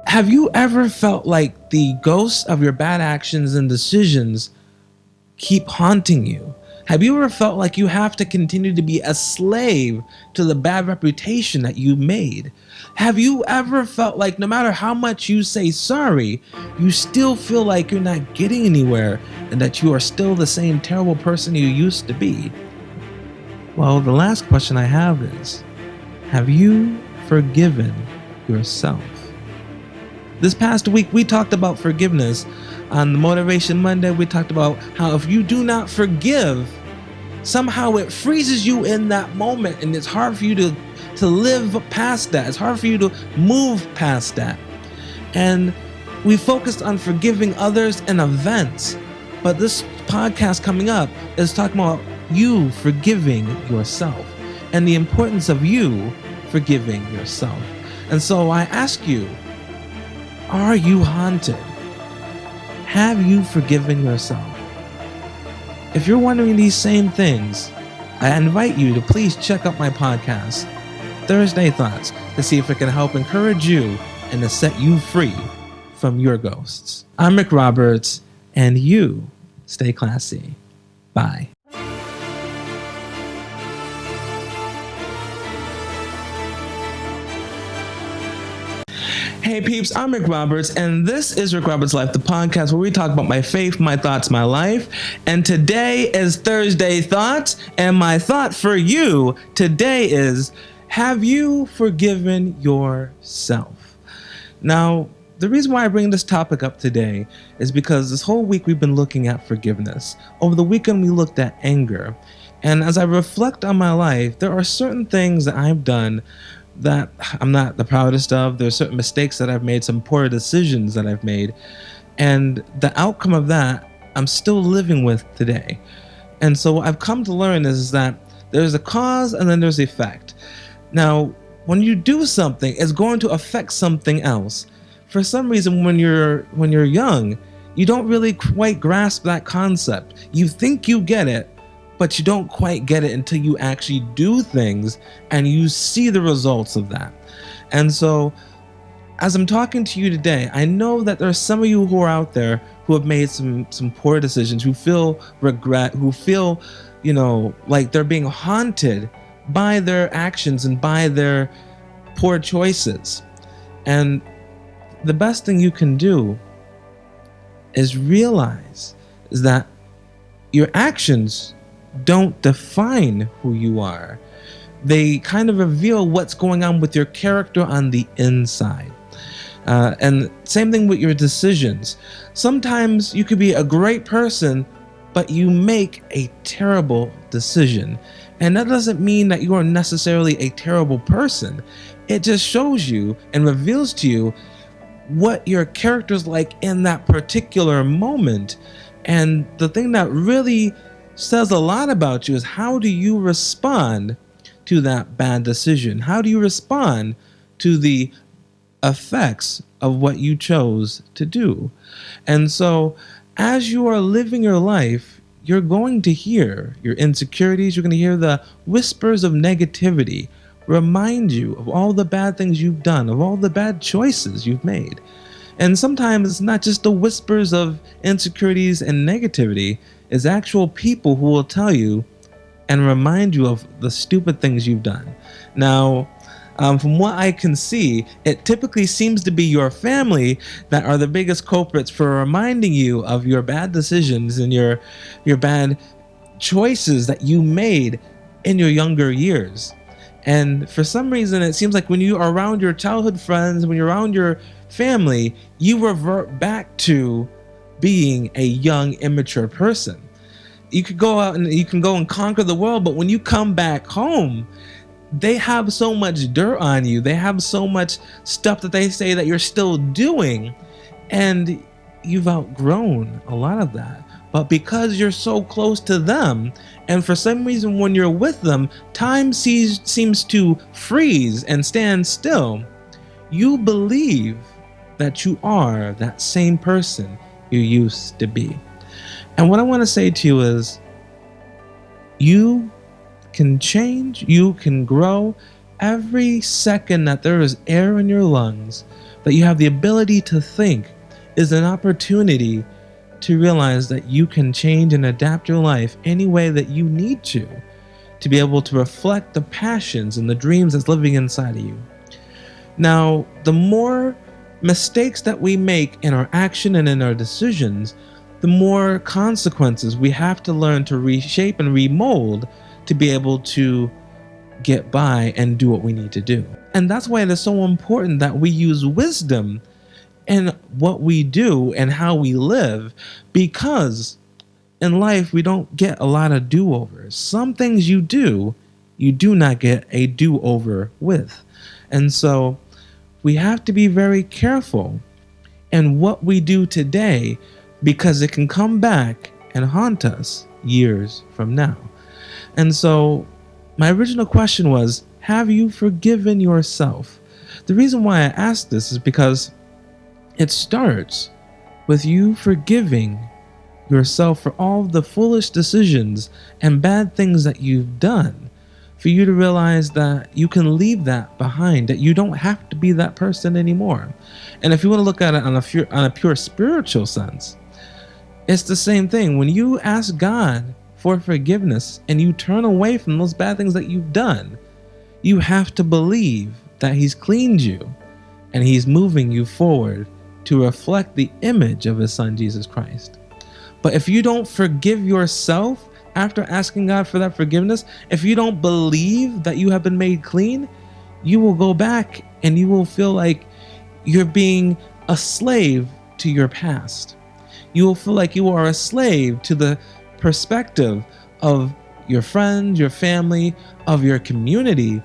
Have you ever felt like the ghosts of your bad actions and decisions keep haunting you? Have you ever felt like you have to continue to be a slave to the bad reputation that you made? Have you ever felt like no matter how much you say sorry, you still feel like you're not getting anywhere and that you are still the same terrible person you used to be? Well, the last question I have is, have you forgiven yourself? This past week, we talked about forgiveness. On the Motivation Monday, we talked about how if you do not forgive, somehow it freezes you in that moment, and it's hard for you to live past that. It's hard for you to move past that. And we focused on forgiving others and events. But this podcast coming up is talking about you forgiving yourself and the importance of you forgiving yourself. And so I ask you, are you haunted? Have you forgiven yourself? If you're wondering these same things, I invite you to please check out my podcast, Thursday Thoughts, to see if it can help encourage you and to set you free from your ghosts. I'm Rick Roberts, and you stay classy. Bye. Hey peeps, I'm Rick Roberts, and this is Rick Roberts Life, the podcast where we talk about my faith, my thoughts, my life. And today is Thursday Thoughts, and my thought for you today is, have you forgiven yourself? Now, the reason why I bring this topic up today is because this whole week we've been looking at forgiveness. Over the weekend we looked at anger. And as I reflect on my life, there are certain things that I've done that I'm not the proudest of. There's certain mistakes that I've made, some poor decisions that I've made. And the outcome of that, I'm still living with today. And so what I've come to learn is that there's a cause and then there's effect. Now, when you do something, it's going to affect something else. For some reason, when you're young, you don't really quite grasp that concept. You think you get it, but you don't quite get it until you actually do things and you see the results of that. And so, as I'm talking to you today, I know that there are some of you who are out there who have made some poor decisions, who feel regret, who feel, like they're being haunted by their actions and by their poor choices. And the best thing you can do is realize is that your actions don't define who you are. They kind of reveal what's going on with your character on the inside. And same thing with your decisions. Sometimes you could be a great person, but you make a terrible decision. And that doesn't mean that you are necessarily a terrible person. It just shows you and reveals to you what your character's like in that particular moment. And the thing that really says a lot about you is, how do you respond to that bad decision? How do you respond to the effects of what you chose to do? And so as you are living your life, you're going to hear your insecurities, you're going to hear the whispers of negativity remind you of all the bad things you've done, of all the bad choices you've made. And sometimes it's not just the whispers of insecurities and negativity, it's actual people who will tell you and remind you of the stupid things you've done. Now, from what I can see, it typically seems to be your family that are the biggest culprits for reminding you of your bad decisions and your bad choices that you made in your younger years. And for some reason, it seems like when you are around your childhood friends, when you're around your family, you revert back to being a young, immature person. You could go out and you can go and conquer the world, but when you come back home, they have so much dirt on you. They have so much stuff that they say that you're still doing, and you've outgrown a lot of that. But because you're so close to them, and for some reason when you're with them, time seems to freeze and stand still, you believe that you are that same person you used to be. And what I want to say to you is, you can change, you can grow, every second that there is air in your lungs, that you have the ability to think, is an opportunity to realize that you can change and adapt your life any way that you need to be able to reflect the passions and the dreams that's living inside of you. Now, the more mistakes that we make in our action and in our decisions, the more consequences we have to learn to reshape and remold to be able to get by and do what we need to do. And that's why it is so important that we use wisdom in what we do and how we live, because in life we don't get a lot of do-overs. Some things you do not get a do-over with. And so we have to be very careful in what we do today, because it can come back and haunt us years from now. And so my original question was, have you forgiven yourself? The reason why I asked this is because it starts with you forgiving yourself for all the foolish decisions and bad things that you've done, for you to realize that you can leave that behind, that you don't have to be that person anymore. And if you want to look at it on a pure spiritual sense, it's the same thing. When you ask God for forgiveness and you turn away from those bad things that you've done, you have to believe that He's cleaned you and He's moving you forward to reflect the image of His Son, Jesus Christ. But if you don't forgive yourself after asking God for that forgiveness, if you don't believe that you have been made clean, you will go back and you will feel like you're being a slave to your past. You will feel like you are a slave to the perspective of your friends, your family, of your community,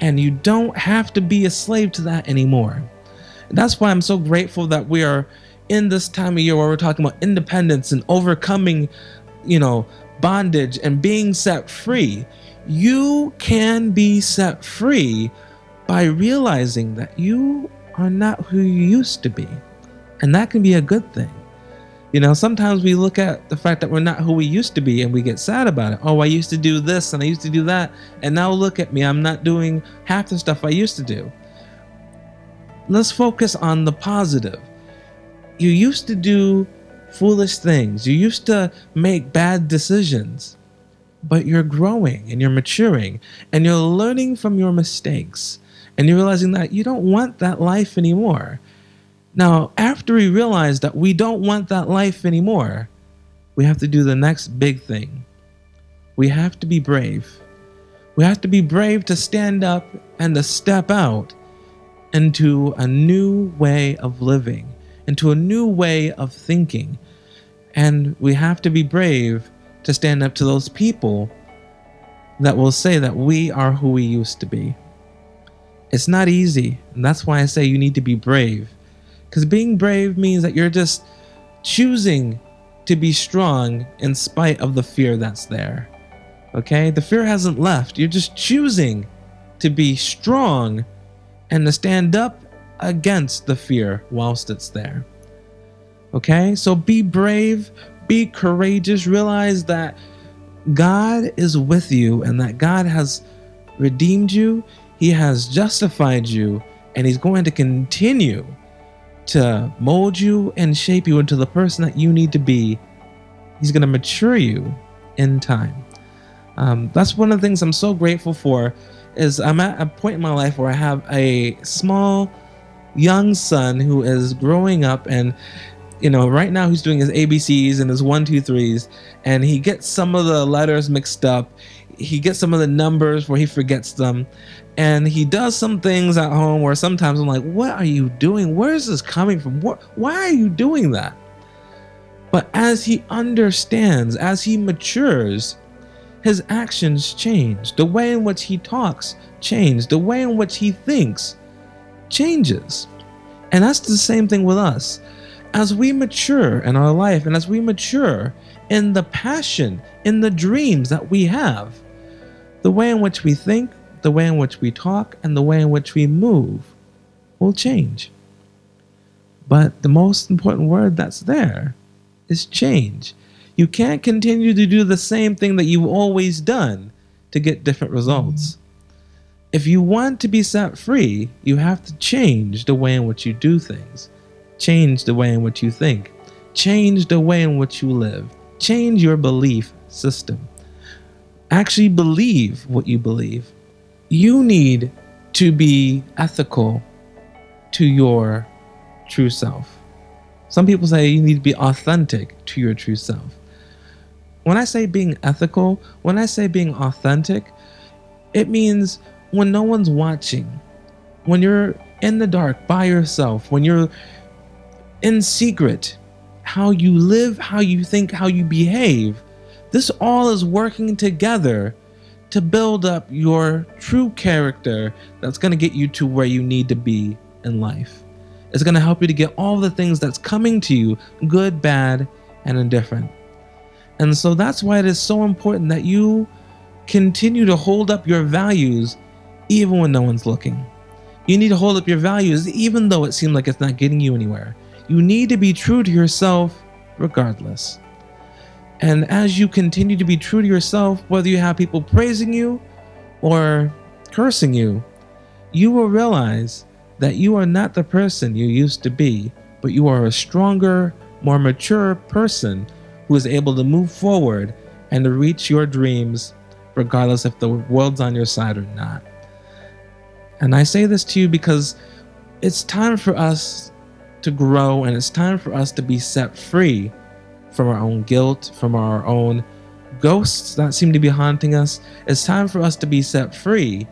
and you don't have to be a slave to that anymore. And that's why I'm so grateful that we are in this time of year where we're talking about independence and overcoming, bondage and being set free. You can be set free by realizing that you are not who you used to be. And that can be a good thing. Sometimes we look at the fact that we're not who we used to be and we get sad about it. Oh, I used to do this and I used to do that, and now look at me, I'm not doing half the stuff I used to do. Let's focus on the positive. You used to do foolish things. You used to make bad decisions, but you're growing and you're maturing and you're learning from your mistakes, and you're realizing that you don't want that life anymore. Now, after we realize that we don't want that life anymore, we have to do the next big thing. We have to be brave. We have to be brave to stand up and to step out into a new way of living, into a new way of thinking. And we have to be brave to stand up to those people that will say that we are who we used to be. It's not easy, and that's why I say you need to be brave. Because being brave means that you're just choosing to be strong in spite of the fear that's there. Okay? The fear hasn't left. You're just choosing to be strong and to stand up against the fear whilst it's there. Okay? So be brave, be courageous, realize that God is with you and that God has redeemed you, He has justified you, and He's going to continue to mold you and shape you into the person that you need to be. He's going to mature you in time. That's one of the things I'm so grateful for, is I'm at a point in my life where I have a small young son who is growing up, and right now he's doing his ABCs and his 1, 2, 3s, and he gets some of the letters mixed up. He gets some of the numbers where he forgets them, and he does some things at home where sometimes I'm like, what are you doing? Where is this coming from? Why are you doing that? But as he understands, as he matures, his actions change. The way in which he talks changes. The way in which he thinks changes. And that's the same thing with us. As we mature in our life, and as we mature in the passion, in the dreams that we have, the way in which we think, the way in which we talk, and the way in which we move will change. But the most important word that's there is change. You can't continue to do the same thing that you've always done to get different results. If you want to be set free, you have to change the way in which you do things, change the way in which you think, change the way in which you live, change your belief system. Actually believe what you believe. You need to be ethical to your true self. Some people say you need to be authentic to your true self. When I say being ethical, when I say being authentic, it means when no one's watching, when you're in the dark by yourself, when you're in secret, how you live, how you think, how you behave, this all is working together to build up your true character that's going to get you to where you need to be in life. It's going to help you to get all the things that's coming to you, good, bad, and indifferent. And so that's why it is so important that you continue to hold up your values even when no one's looking. You need to hold up your values even though it seems like it's not getting you anywhere. You need to be true to yourself regardless. And as you continue to be true to yourself, whether you have people praising you or cursing you, you will realize that you are not the person you used to be, but you are a stronger, more mature person who is able to move forward and to reach your dreams regardless if the world's on your side or not. And I say this to you because it's time for us to grow, and it's time for us to be set free from our own guilt, from our own ghosts that seem to be haunting us. It's time for us to be set free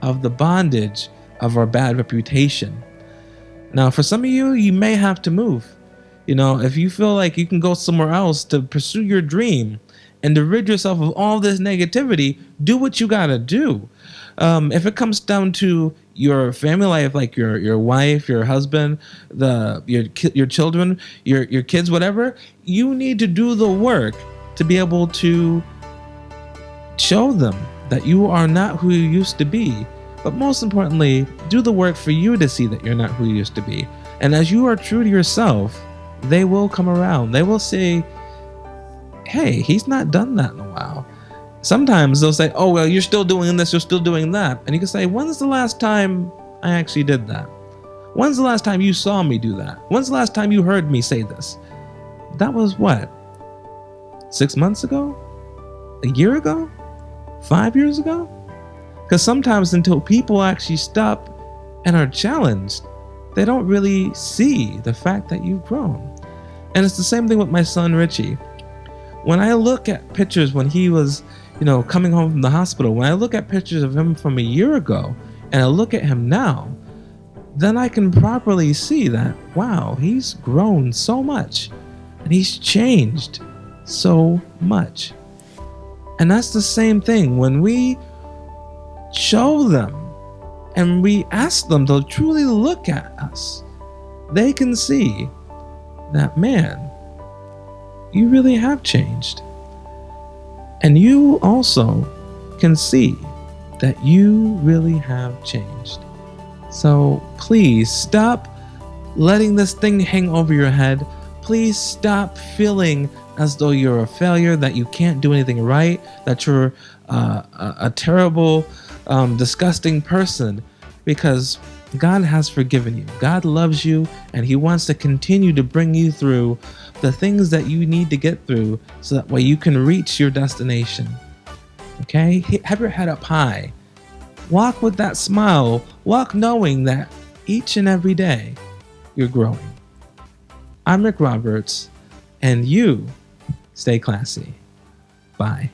of the bondage of our bad reputation. Now, for some of you, you may have to move. If you feel like you can go somewhere else to pursue your dream and to rid yourself of all this negativity, do what you gotta do. If it comes down to your family life, like your wife, your husband, your children, your kids, whatever, you need to do the work to be able to show them that you are not who you used to be. But most importantly, do the work for you to see that you're not who you used to be. And as you are true to yourself, they will come around. They will say, hey, he's not done that in a while. Sometimes they'll say, oh, well, you're still doing this, you're still doing that. And you can say, when's the last time I actually did that? When's the last time you saw me do that? When's the last time you heard me say this? That was what? 6 months ago? A year ago? 5 years ago? Because sometimes until people actually stop and are challenged, they don't really see the fact that you've grown. And it's the same thing with my son, Richie. When I look at pictures when he was, coming home from the hospital, when I look at pictures of him from a year ago and I look at him now, then I can properly see that, wow, he's grown so much and he's changed so much. And that's the same thing when we show them and we ask them to truly look at us. They can see that, man, you really have changed. And you also can see that you really have changed. So please stop letting this thing hang over your head. Please stop feeling as though you're a failure, that you can't do anything right, that you're a terrible, disgusting person, because God has forgiven you. God loves you, and He wants to continue to bring you through the things that you need to get through so that way you can reach your destination. Okay? Have your head up high. Walk with that smile. Walk knowing that each and every day you're growing. I'm Rick Roberts, and you stay classy. Bye.